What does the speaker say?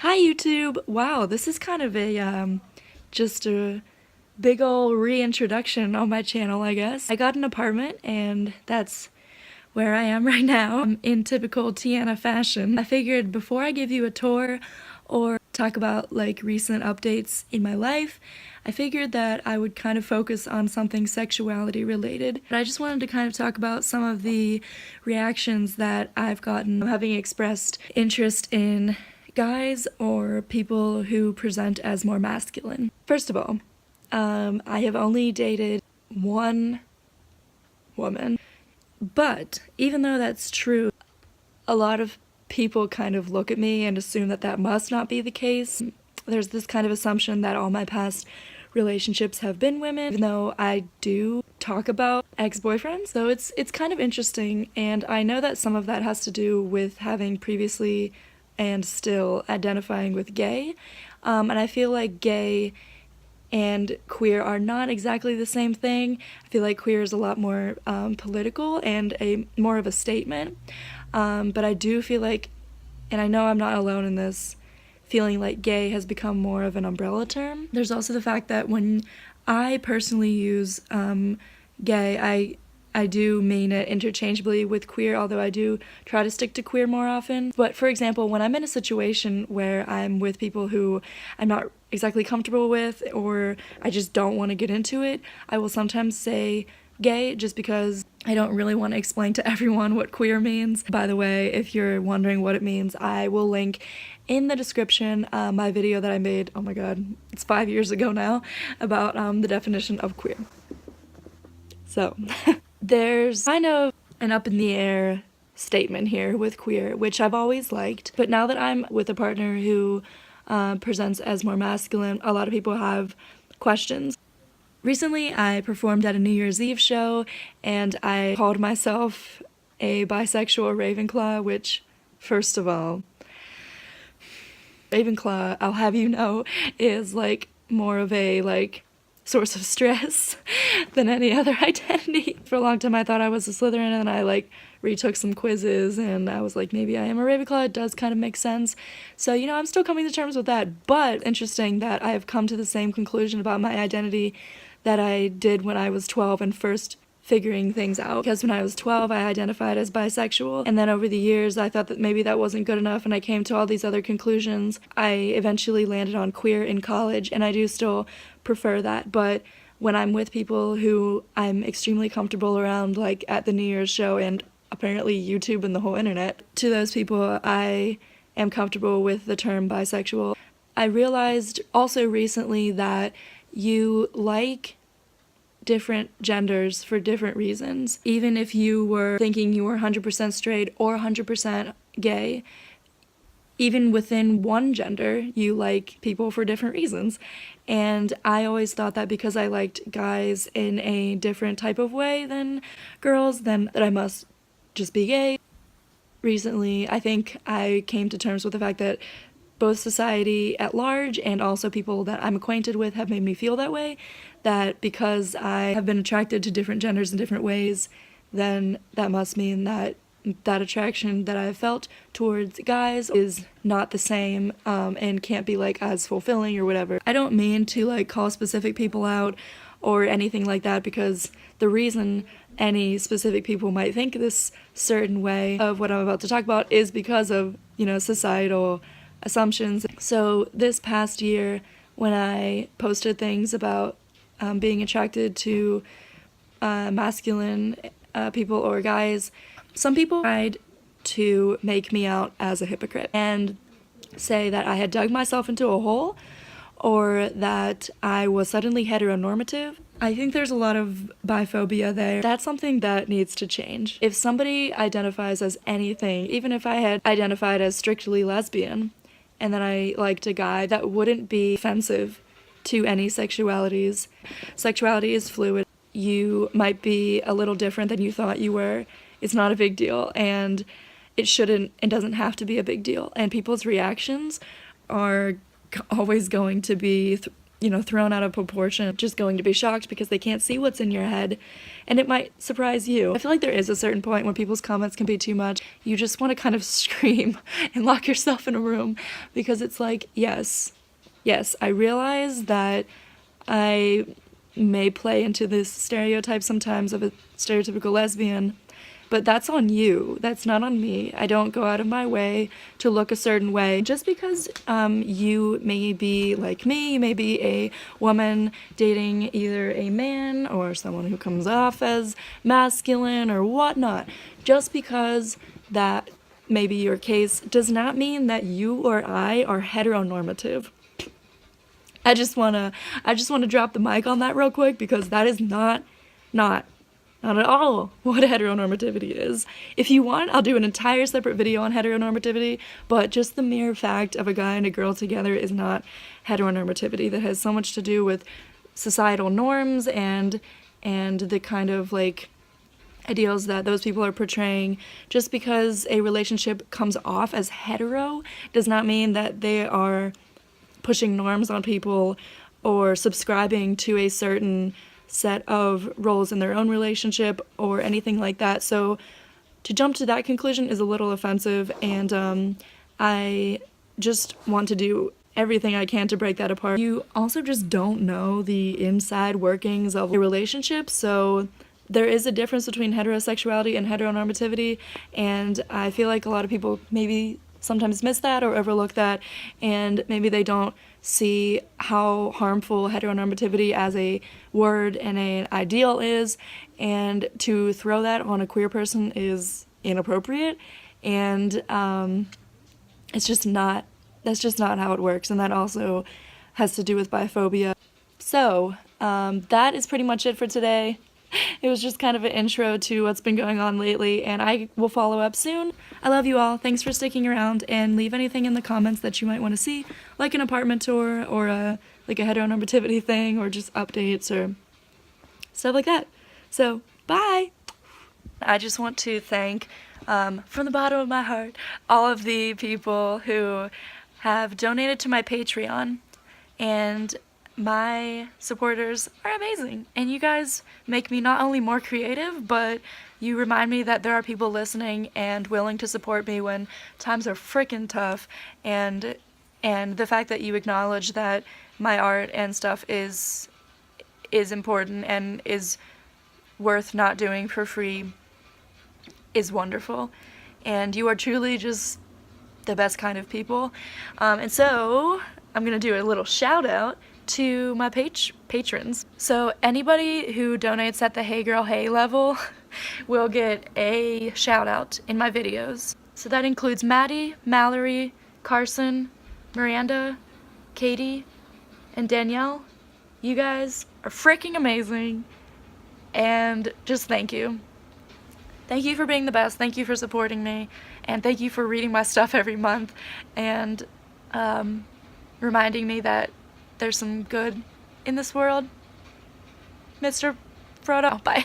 Hi YouTube! Wow, this is kind of just a big ol' reintroduction on my channel, I guess. I got an apartment and that's where I am right now. In typical Tianna fashion. I figured before I give you a tour or talk about like recent updates in my life, I figured that I would kind of focus on something sexuality related. But I just wanted to kind of talk about some of the reactions that I've gotten having expressed interest in guys or people who present as more masculine. First of all, I have only dated one woman, but even though that's true, a lot of people kind of look at me and assume that that must not be the case. There's this kind of assumption that all my past relationships have been women, even though I do talk about ex-boyfriends. So it's kind of interesting, and I know that some of that has to do with having previously and still identifying with gay, and I feel like gay and queer are not exactly the same thing. I feel like queer is a lot more political and more of a statement, but I do feel like, and I know I'm not alone in this, feeling like gay has become more of an umbrella term. There's also the fact that when I personally use gay, I do mean it interchangeably with queer, although I do try to stick to queer more often. But for example, when I'm in a situation where I'm with people who I'm not exactly comfortable with, or I just don't want to get into it, I will sometimes say gay just because I don't really want to explain to everyone what queer means. By the way, if you're wondering what it means, I will link in the description my video that I made, oh my god, it's 5 years ago now, about the definition of queer. So, there's kind of an up in the air statement here with queer, which I've always liked, but now that I'm with a partner who presents as more masculine, a lot of people have questions. Recently, I performed at a New Year's Eve show, and I called myself a bisexual Ravenclaw, which, first of all, Ravenclaw, I'll have you know, is like more of a source of stress than any other identity. For a long time I thought I was a Slytherin, and I retook some quizzes and I was like, maybe I am a Ravenclaw. It does kind of make sense. So, you know, I'm still coming to terms with that, but interesting that I have come to the same conclusion about my identity that I did when I was 12 and first figuring things out. Because when I was 12, I identified as bisexual, and then over the years I thought that maybe that wasn't good enough, and I came to all these other conclusions. I eventually landed on queer in college, and I do still prefer that, but when I'm with people who I'm extremely comfortable around, like at the New Year's show and apparently YouTube and the whole internet, to those people I am comfortable with the term bisexual. I realized also recently that you like different genders for different reasons. Even if you were thinking you were 100% straight or 100% gay, even within one gender, you like people for different reasons. And I always thought that because I liked guys in a different type of way than girls, then that I must just be gay. Recently, I think I came to terms with the fact that both society at large and also people that I'm acquainted with have made me feel that way, that because I have been attracted to different genders in different ways, then that must mean that that attraction that I've felt towards guys is not the same and can't be as fulfilling or whatever. I don't mean to call specific people out or anything like that, because the reason any specific people might think this certain way of what I'm about to talk about is because of, you know, societal assumptions. So this past year, when I posted things about being attracted to masculine people or guys, some people tried to make me out as a hypocrite and say that I had dug myself into a hole or that I was suddenly heteronormative. I think there's a lot of biphobia there. That's something that needs to change. If somebody identifies as anything, even if I had identified as strictly lesbian and then I liked a guy, that wouldn't be offensive to any sexualities. Sexuality is fluid. You might be a little different than you thought you were. It's not a big deal, and it doesn't have to be a big deal. And people's reactions are always going to be you know, thrown out of proportion, just going to be shocked because they can't see what's in your head, and it might surprise you. I feel like there is a certain point when people's comments can be too much. You just want to kind of scream and lock yourself in a room, because it's like, yes, I realize that I may play into this stereotype sometimes of a stereotypical lesbian, but that's on you. That's not on me. I don't go out of my way to look a certain way. Just because you may be like me, you may be a woman dating either a man or someone who comes off as masculine or whatnot, just because that may be your case does not mean that you or I are heteronormative. I just wanna drop the mic on that real quick, because that is not at all what heteronormativity is. If you want, I'll do an entire separate video on heteronormativity, but just the mere fact of a guy and a girl together is not heteronormativity. That has so much to do with societal norms and the kind of like ideals that those people are portraying. Just because a relationship comes off as hetero does not mean that they are pushing norms on people or subscribing to a certain set of roles in their own relationship or anything like that. So to jump to that conclusion is a little offensive, and I just want to do everything I can to break that apart. You also just don't know the inside workings of a relationship, so there is a difference between heterosexuality and heteronormativity, and I feel like a lot of people maybe sometimes miss that or overlook that, and maybe they don't see how harmful heteronormativity as a word and an ideal is, and to throw that on a queer person is inappropriate, and that's just not how it works, and that also has to do with biphobia. So that is pretty much it for today. It was just kind of an intro to what's been going on lately, and I will follow up soon. I love you all. Thanks for sticking around, and leave anything in the comments that you might want to see, like an apartment tour or a heteronormativity thing, or just updates or stuff like that. So, bye! I just want to thank, from the bottom of my heart, all of the people who have donated to my Patreon, and my supporters are amazing, and you guys make me not only more creative, but you remind me that there are people listening and willing to support me when times are freaking tough, and the fact that you acknowledge that my art and stuff is important and is worth not doing for free is wonderful, and you are truly just the best kind of people. And so I'm gonna do a little shout out to my patrons. So anybody who donates at the Hey Girl Hey level will get a shout out in my videos. So that includes Maddie, Mallory, Carson, Miranda, Katie, and Danielle. You guys are freaking amazing, and just thank you. Thank you for being the best, thank you for supporting me, and thank you for reading my stuff every month, and reminding me that there's some good in this world, Mr. Frodo. Bye.